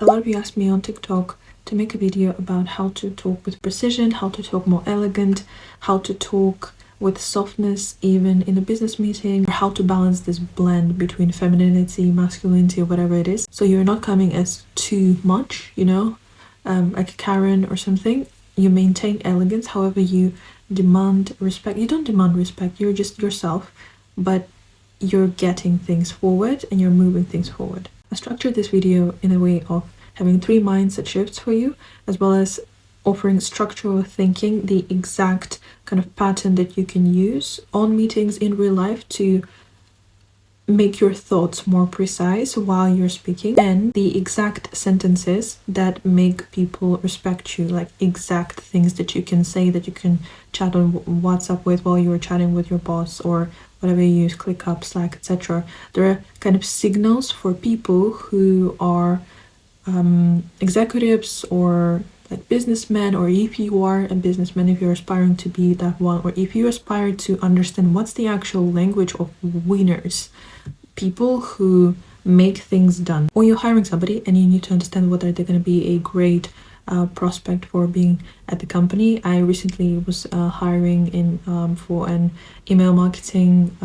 A lot of you asked me on TikTok to make a video about how to talk with precision, how to talk more elegant, how to talk with softness even in a business meeting, or how to balance this blend between femininity, masculinity, or whatever it is. So you're not coming as too much, like Karen or something. You maintain elegance, however you demand respect. You don't demand respect, you're just yourself, but you're getting things forward and you're moving things forward. I structured this video in a way of having 3 mindset shifts for you, as well as offering structural thinking, the exact kind of pattern that you can use on meetings in real life to make your thoughts more precise while you're speaking, and the exact sentences that make people respect you, like exact things that you can say, that you can chat on WhatsApp with while you're chatting with your boss, or whatever you use, ClickUp, Slack, etc. There are kind of signals for people who are executives or like businessmen, or if you are a businessman, if you're aspiring to be that one, or if you aspire to understand what's the actual language of winners, people who make things done, or you're hiring somebody and you need to understand whether they're going to be a great prospect for being at the company. I recently was hiring in for an email marketing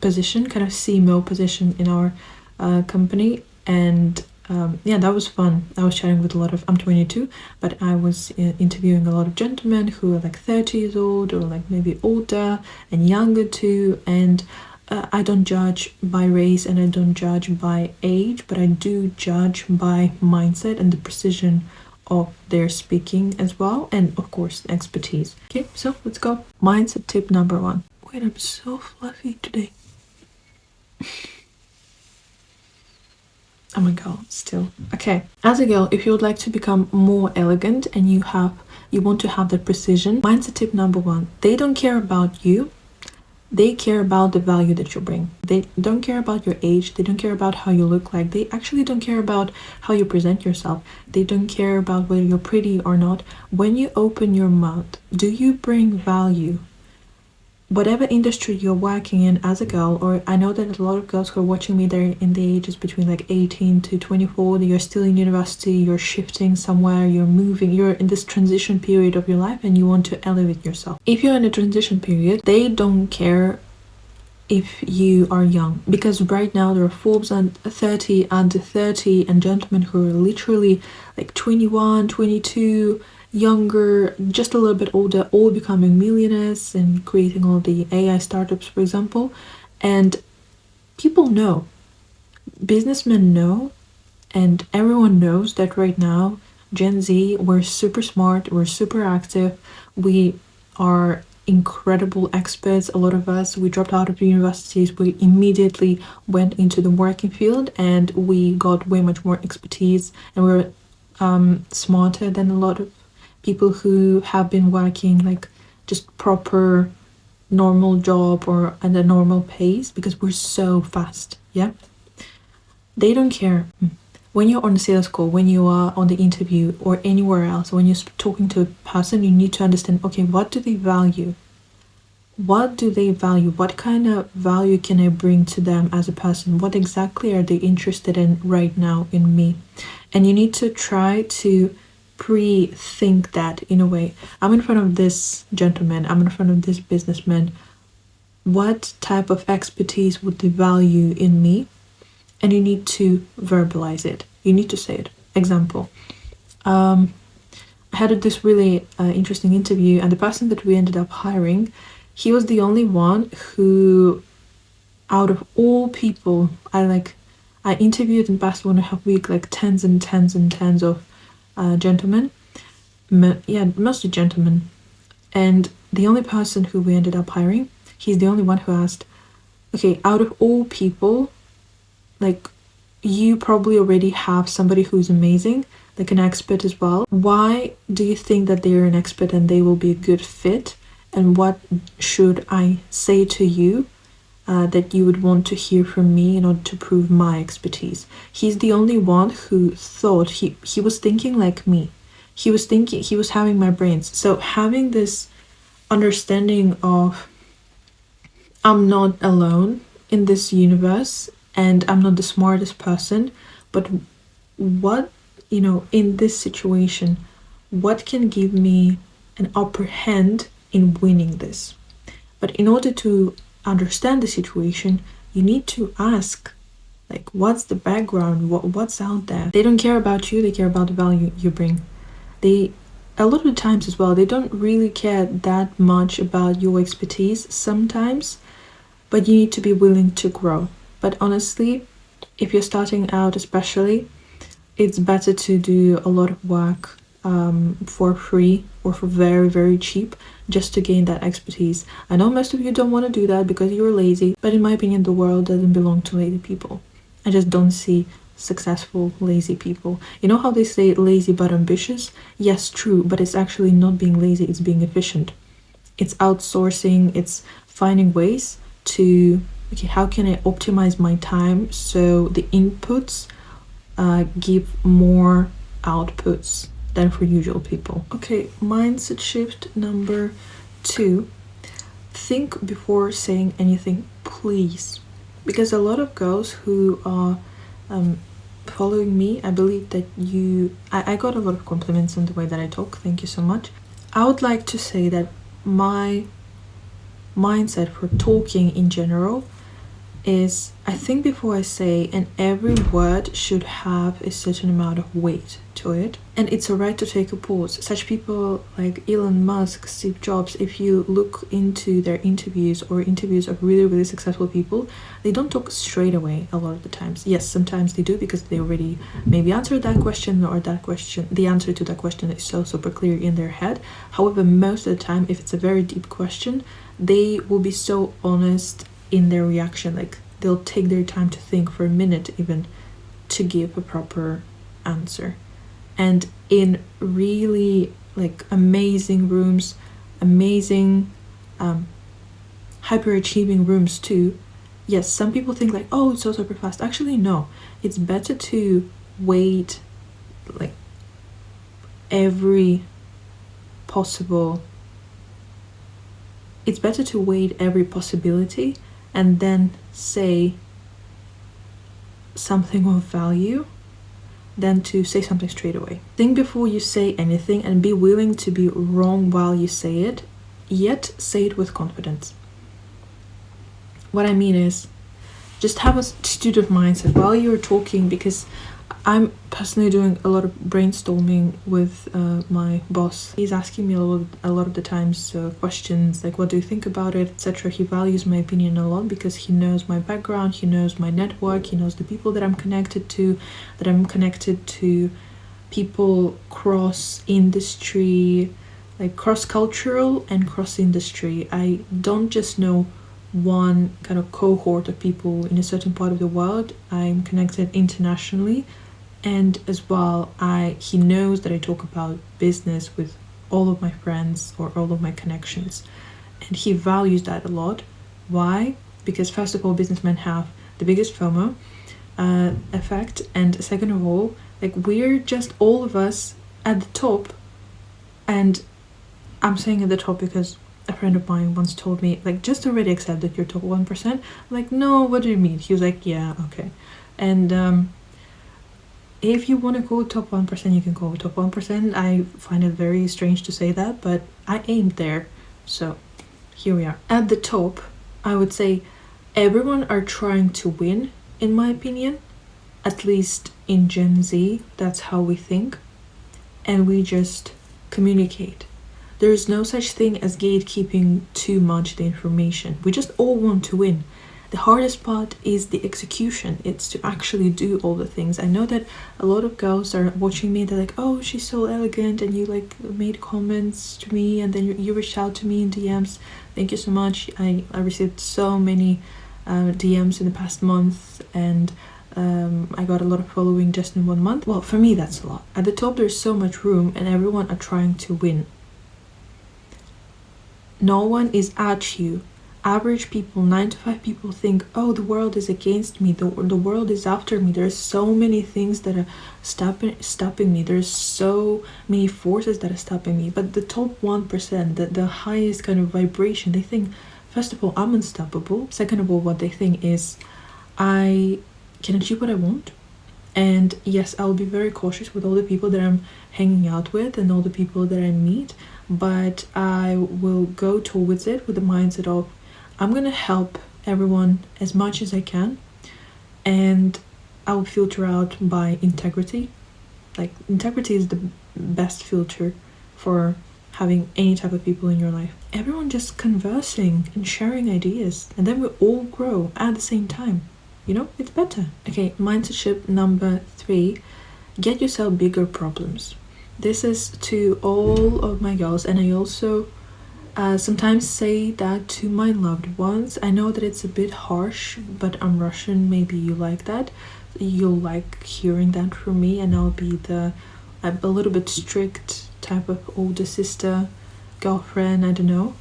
position, kind of CMO position in our company, and yeah, that was fun. I was chatting with a lot of, I'm 22, but I was interviewing a lot of gentlemen who are like 30 years old, or like maybe older and younger too, and I don't judge by race and I don't judge by age, but I do judge by mindset and the precision of their speaking as well, and of course expertise. Okay, so let's go. Mindset tip number 1. Wait, I'm so fluffy today. I'm a girl still. Okay, as a girl, if you would like to become more elegant and you want to have that precision, mindset tip number 1, they don't care about you. They care about the value that you bring. They don't care about your age. They don't care about how you look like. They actually don't care about how you present yourself. They don't care about whether you're pretty or not. When you open your mouth, do you bring value? Whatever industry you're working in as a girl, or I know that a lot of girls who are watching me, they're in the ages between like 18 to 24, you're still in university, you're shifting somewhere, you're moving, you're in this transition period of your life and you want to elevate yourself. If you're in a transition period, they don't care if you are young, because right now there are Forbes and 30 under 30 and gentlemen who are literally like 21, 22, younger, just a little bit older, all becoming millionaires and creating all the AI startups, for example. And people know, businessmen know, and everyone knows that right now Gen Z, we're super smart, we're super active, we are incredible experts. A lot of us, we dropped out of the universities, we immediately went into the working field and we got way much more expertise, and we're smarter than a lot of people who have been working like just proper normal job or at a normal pace, because we're so fast. Yeah, they don't care. When you're on a sales call, when you are on the interview or anywhere else, when you're talking to a person, you need to understand, okay, what do they value? What do they value? What kind of value can I bring to them as a person? What exactly are they interested in right now in me? And you need to try to pre-think that in a way. I'm in front of this gentleman, I'm in front of this businessman. What type of expertise would they value in me? And you need to verbalize it. You need to say it. Example, I had this really interesting interview, and the person that we ended up hiring, he was the only one who, out of all people, I interviewed in the past 1.5 weeks like tens and tens and tens of gentlemen, mostly gentlemen, and the only person who we ended up hiring, he's the only one who asked, okay, out of all people, like, you probably already have somebody who's amazing, like an expert as well. Why do you think that they're an expert and they will be a good fit? And what should I say to you that you would want to hear from me in order to prove my expertise? He's the only one who thought, he was thinking like me. He was having my brains. So having this understanding of, I'm not alone in this universe and I'm not the smartest person, but what in this situation, what can give me an upper hand in winning this? But in order to understand the situation, you need to ask, like, what's the background? What's out there? They don't care about you, they care about the value you bring. They, a lot of the times as well, they don't really care that much about your expertise sometimes, but you need to be willing to grow. But honestly, if you're starting out especially, it's better to do a lot of work for free or for very, very cheap just to gain that expertise. I know most of you don't want to do that because you're lazy, but in my opinion, the world doesn't belong to lazy people. I just don't see successful lazy people. You know how they say lazy but ambitious? Yes, true, but it's actually not being lazy, it's being efficient. It's outsourcing, it's finding ways to, okay, how can I optimize my time so the inputs give more outputs than for usual people. Okay, mindset shift number 2. Think before saying anything, please. Because a lot of girls who are following me, I believe that I got a lot of compliments on the way that I talk. Thank you so much. I would like to say that my mindset for talking in general is, I think before I say, and every word should have a certain amount of weight to it, and it's alright to take a pause. Such people like Elon Musk, Steve Jobs, if you look into their interviews or interviews of really, really successful people, they don't talk straight away a lot of the times. Yes, sometimes they do because they already maybe answered that question, or that question, the answer to that question is so super clear in their head. However, most of the time, if it's a very deep question, they will be so honest in their reaction, like they'll take their time to think for a minute even to give a proper answer. And in really like amazing rooms, amazing hyperachieving rooms too, yes, some people think like, oh, it's so super fast. Actually no, it's better to wait like every possibility and then say something of value than to say something straight away. Think before you say anything and be willing to be wrong while you say it, yet say it with confidence. What I mean is, just have a student mindset while you're talking, because I'm personally doing a lot of brainstorming with my boss. He's asking me a lot of the times questions like, what do you think about it, etc. He values my opinion a lot because he knows my background, he knows my network, he knows the people that I'm connected to, people cross industry, like cross-cultural and cross-industry. I don't just know one kind of cohort of people in a certain part of the world. I'm connected internationally. And as well, he knows that I talk about business with all of my friends or all of my connections. And he values that a lot. Why? Because first of all, businessmen have the biggest FOMO effect. And second of all, like, we're just all of us at the top. And I'm saying at the top because a friend of mine once told me, like, just already accept that you're top 1%. I'm like, no, what do you mean? He was like, yeah, okay. And if you want to go top 1%, you can go top 1%. I find it very strange to say that, but I aimed there. So here we are. At the top, I would say everyone are trying to win, in my opinion. At least in Gen Z, that's how we think. And we just communicate. There is no such thing as gatekeeping too much the information. We just all want to win. The hardest part is the execution. It's to actually do all the things. I know that a lot of girls are watching me, they're like, oh, she's so elegant, and you like made comments to me, and then you reached out to me in DMs. Thank you so much. I received so many DMs in the past month, and I got a lot of following just in 1 month. Well, for me, that's a lot. At the top, there's so much room, and everyone are trying to win. No one is at you. Average people, 9 to 5 people think, oh, the world is against me, the world is after me. There's so many things that are stopping me. There's so many forces that are stopping me. But the top 1%, the highest kind of vibration, they think, first of all, I'm unstoppable. Second of all, what they think is, I can achieve what I want, And yes, I'll be very cautious with all the people that I'm hanging out with and all the people that I meet, but I will go towards it with the mindset of I'm gonna help everyone as much as I can, and I'll filter out by integrity. Like, integrity is the best filter for having any type of people in your life. Everyone just conversing and sharing ideas, and then we all grow at the same time. You know, it's better. Okay, mindset shift number 3, get yourself bigger problems. This is to all of my girls, and I also sometimes say that to my loved ones. I know that it's a bit harsh, but I'm Russian, maybe you like that. You'll like hearing that from me, and I'll be a little bit strict type of older sister, girlfriend, I don't know.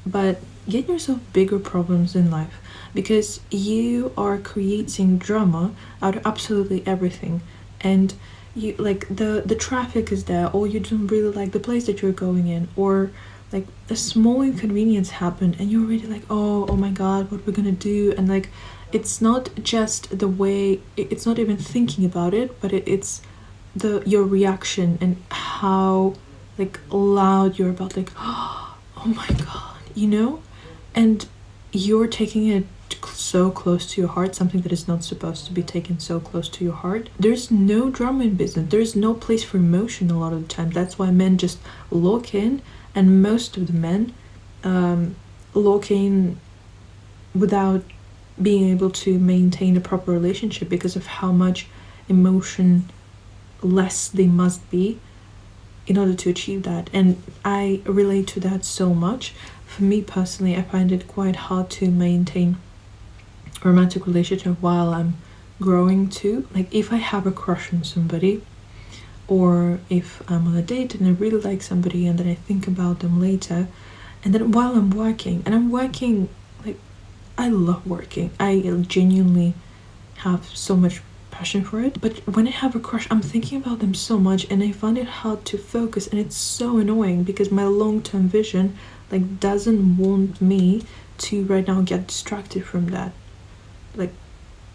But get yourself bigger problems in life, because you are creating drama out of absolutely everything. And you, like, the traffic is there, or you don't really like the place that you're going in, or like a small inconvenience happened and you're already like, oh my god, what we're gonna do. And like, it's not just the way, it's not even thinking about it, but it's your reaction and how like loud you're about, like, oh my god, you know. And you're taking it so close to your heart, something that is not supposed to be taken so close to your heart. There's no drama in business, there's no place for emotion a lot of the time. That's why men just lock in, and most of the men lock in without being able to maintain a proper relationship because of how much emotion less they must be in order to achieve that. And I relate to that so much. For me personally, I find it quite hard to maintain a romantic relationship while I'm growing too. Like, if I have a crush on somebody, or if I'm on a date and I really like somebody and then I think about them later, and then while I'm working, and I'm working, like, I love working, I genuinely have so much passion for it, but when I have a crush, I'm thinking about them so much and I find it hard to focus, and it's so annoying because my long-term vision like doesn't want me to right now get distracted from that. Like,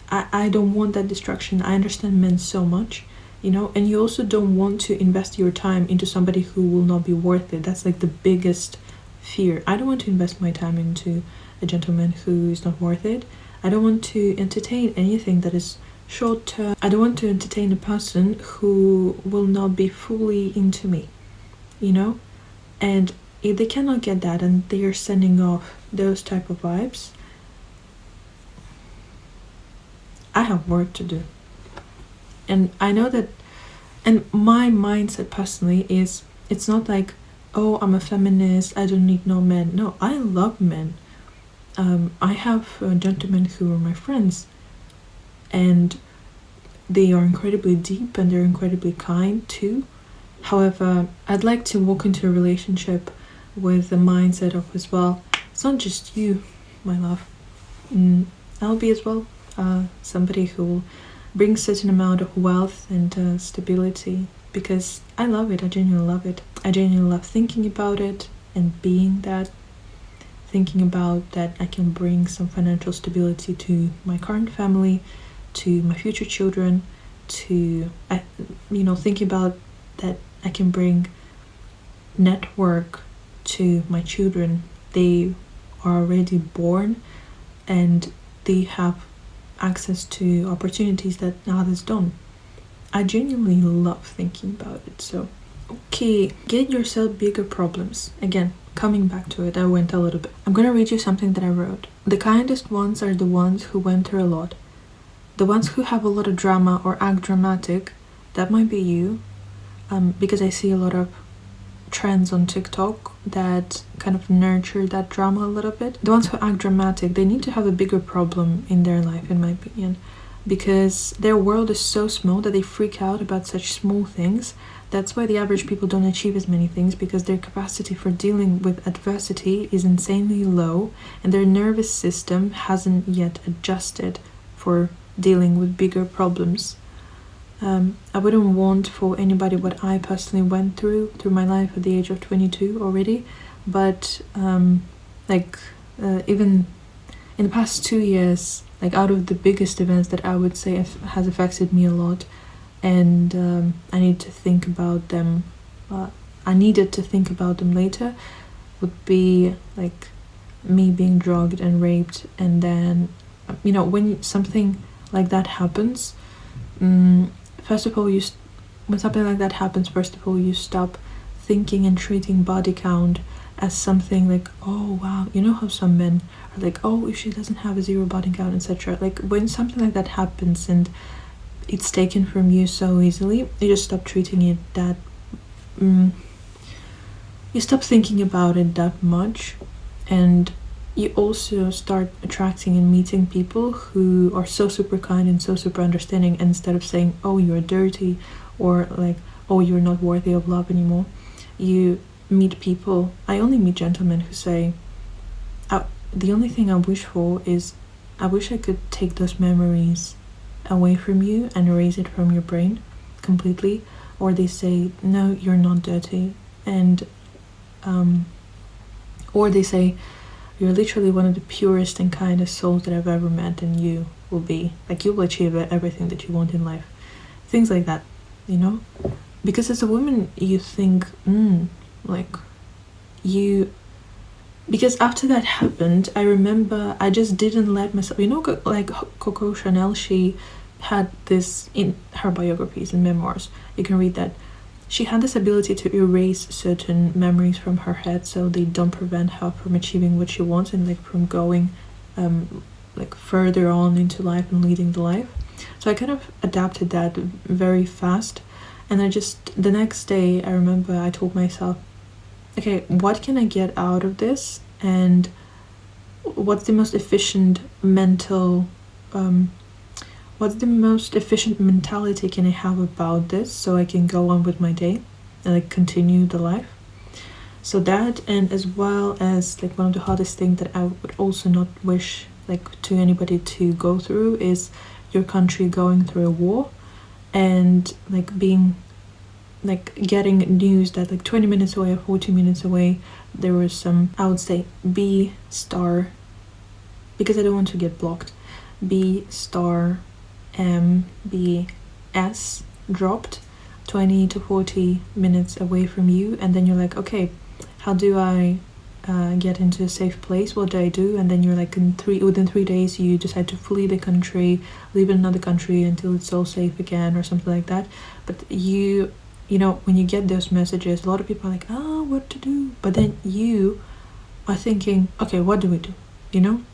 I don't want that distraction. I understand men so much, you know, and you also don't want to invest your time into somebody who will not be worth it. That's like the biggest fear. I don't want to invest my time into a gentleman who is not worth it. I don't want to entertain anything that is short term. I don't want to entertain a person who will not be fully into me, you know. And if they cannot get that and they are sending off those type of vibes, I have work to do. And I know that, and my mindset personally is, it's not like, oh, I'm a feminist, I don't need no men. No, I love men. I have gentlemen who are my friends, and they are incredibly deep and they're incredibly kind too. However, I'd like to walk into a relationship with the mindset of, as well, it's not just you, my love. I'll be as well somebody who will bring certain amount of wealth and stability, because I love it. I genuinely love it. I genuinely love thinking about it and being that, thinking about that I can bring some financial stability to my current family, to my future children, to thinking about that I can bring network to my children. They are already born and they have access to opportunities that others don't. I genuinely love thinking about it. So, okay, get yourself bigger problems. Again, coming back to it, I went a little bit. I'm gonna read you something that I wrote. The kindest ones are the ones who went through a lot. The ones who have a lot of drama or act dramatic, that might be you, because I see a lot of trends on TikTok that kind of nurture that drama a little bit. The ones who act dramatic, they need to have a bigger problem in their life, in my opinion, because their world is so small that they freak out about such small things. That's why the average people don't achieve as many things, because their capacity for dealing with adversity is insanely low and their nervous system hasn't yet adjusted for dealing with bigger problems. I wouldn't want for anybody what I personally went through my life at the age of 22 already, but even in the past 2 years, like out of the biggest events that I would say has affected me a lot, and I need to think about them. I needed to think about them later. Would be like me being drugged and raped, and then when something like that happens, first of all, when something like that happens, first of all, you stop thinking and treating body count as something like, oh wow, you know how some men are like, oh, if she doesn't have a 0 body count, etc. Like when something like that happens and it's taken from you so easily, you just stop treating it that you stop thinking about it that much, and you also start attracting and meeting people who are so super kind and so super understanding. And instead of saying, oh, you're dirty, or like, oh, you're not worthy of love anymore, you meet people. I only meet gentlemen who say, the only thing I wish for is, I wish I could take those memories away from you and erase it from your brain completely. Or they say, no, you're not dirty. And or they say, you're literally one of the purest and kindest souls that I've ever met, and you will be like, you will achieve everything that you want in life. Things like that, because as a woman you think, like, because after that happened, I remember I just didn't let myself, like Coco Chanel, she had this in her biographies and memoirs, you can read that she had this ability to erase certain memories from her head so they don't prevent her from achieving what she wants and like from going like further on into life and leading the life. So I kind of adapted that very fast, and the next day I remember I told myself, okay, what can I get out of this, and what's the most efficient mentality can I have about this so I can go on with my day and like continue the life. So that, and as well as like one of the hardest things that I would also not wish like to anybody to go through is your country going through a war, and like getting news that like 20 minutes away or 40 minutes away there was some, I would say, B star, because I don't want to get blocked, B star MBS dropped 20 to 40 minutes away from you, and then you're like, okay, how do I get into a safe place? What do I do? And then you're like, within 3 days you decide to flee the country, live in another country until it's all safe again or something like that. But when you get those messages, a lot of people are like, what to do? But then you are thinking, okay, what do we do?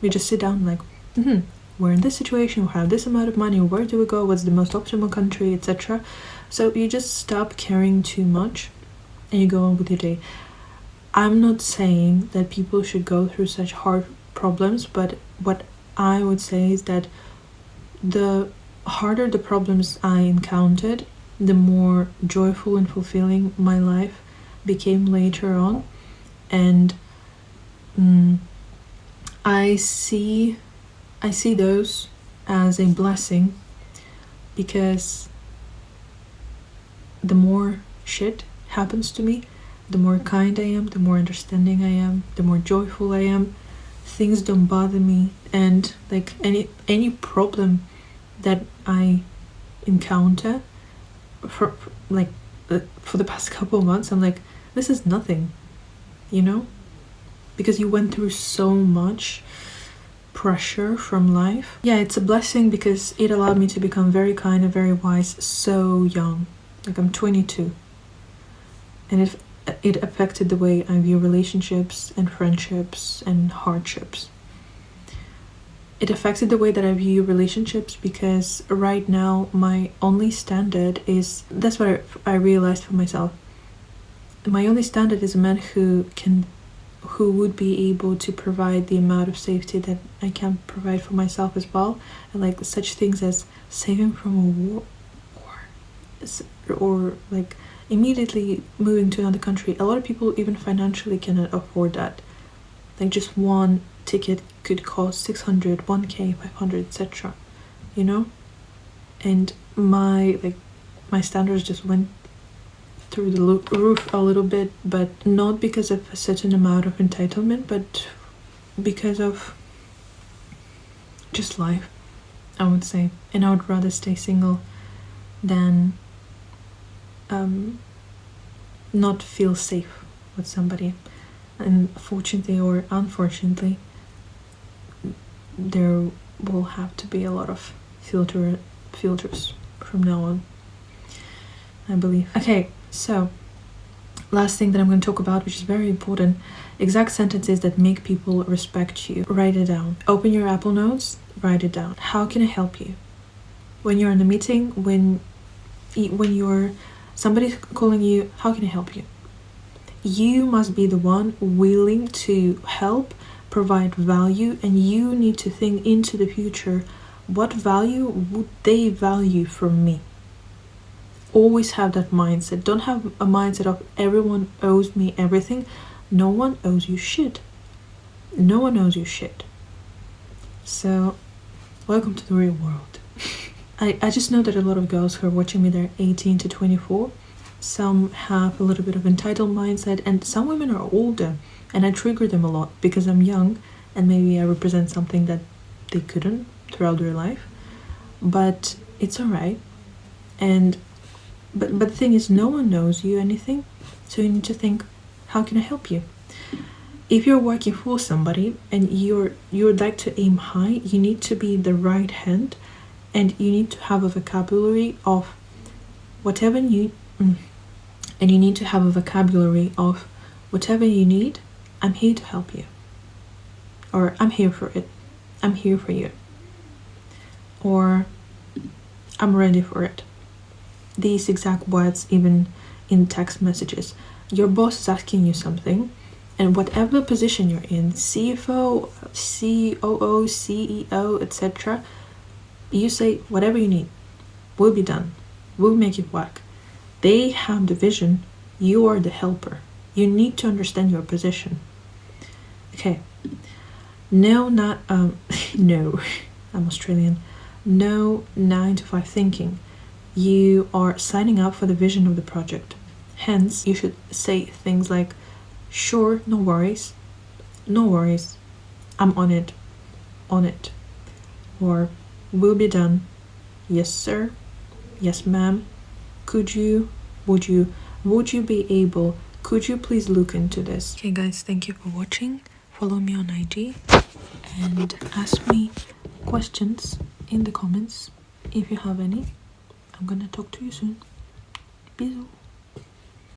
We just sit down like, we're in this situation, we have this amount of money, where do we go, what's the most optimal country, etc. So you just stop caring too much and you go on with your day. I'm not saying that people should go through such hard problems, but what I would say is that the harder the problems I encountered, the more joyful and fulfilling my life became later on. And I see those as a blessing, because the more shit happens to me, the more kind I am, the more understanding I am, the more joyful I am. Things don't bother me, and like any problem that I encounter for the past couple of months, I'm like, this is nothing, because you went through so much pressure from life. Yeah, it's a blessing because it allowed me to become very kind and very wise so young. Like, I'm 22, and it affected the way I view relationships and friendships and hardships. It affected the way that I view relationships, because right now my only standard is, that's what I realized for myself, my only standard is a man who would be able to provide the amount of safety that I can provide for myself as well, and like such things as saving from a war or like immediately moving to another country. A lot of people even financially cannot afford that. Like, just one ticket could cost 600, 1k, 500, etc. And my standards just went through the roof a little bit, but not because of a certain amount of entitlement, but because of just life. I would say. And I would rather stay single than not feel safe with somebody. And fortunately or unfortunately, there will have to be a lot of filters from now on, I believe. Okay, so last thing that I'm going to talk about, which is very important, exact sentences that make people respect you. Write it down. Open your Apple Notes, write it down. How can I help you? When you're in a meeting, when somebody's calling you, how can I help you? You must be the one willing to help, provide value, and you need to think into the future. What value would they value from me? Always have that mindset. Don't have a mindset of everyone owes me everything. No one owes you shit. No one owes you shit. So, welcome to the real world. I just know that a lot of girls who are watching me, they're 18 to 24. Some have a little bit of entitled mindset, and some women are older, and I trigger them a lot because I'm young and maybe I represent something that they couldn't throughout their life. But it's alright. And but the thing is, no one knows you anything, so you need to think, how can I help you? If you're working for somebody and you'd like to aim high, you need to be the right hand, and you need to have a vocabulary of whatever you and you need to have a vocabulary of whatever you need. I'm here to help you, or I'm here for it, I'm here for you, or I'm ready for it. These exact words, even in text messages. Your boss is asking you something, and whatever position you're in, CFO, COO, CEO, etc., you say whatever you need will be done, we'll make it work. They have the vision, you are the helper. You need to understand your position. Okay. No, not no, I'm Australian. No 9 to 5 thinking. You are signing up for the vision of the project. Hence, you should say things like, sure, no worries, I'm on it, or will be done, yes sir, yes ma'am, could you, would you be able, could you please look into this? Okay guys, thank you for watching. Follow me on IG and ask me questions in the comments if you have any. I'm gonna talk to you soon. Bisous.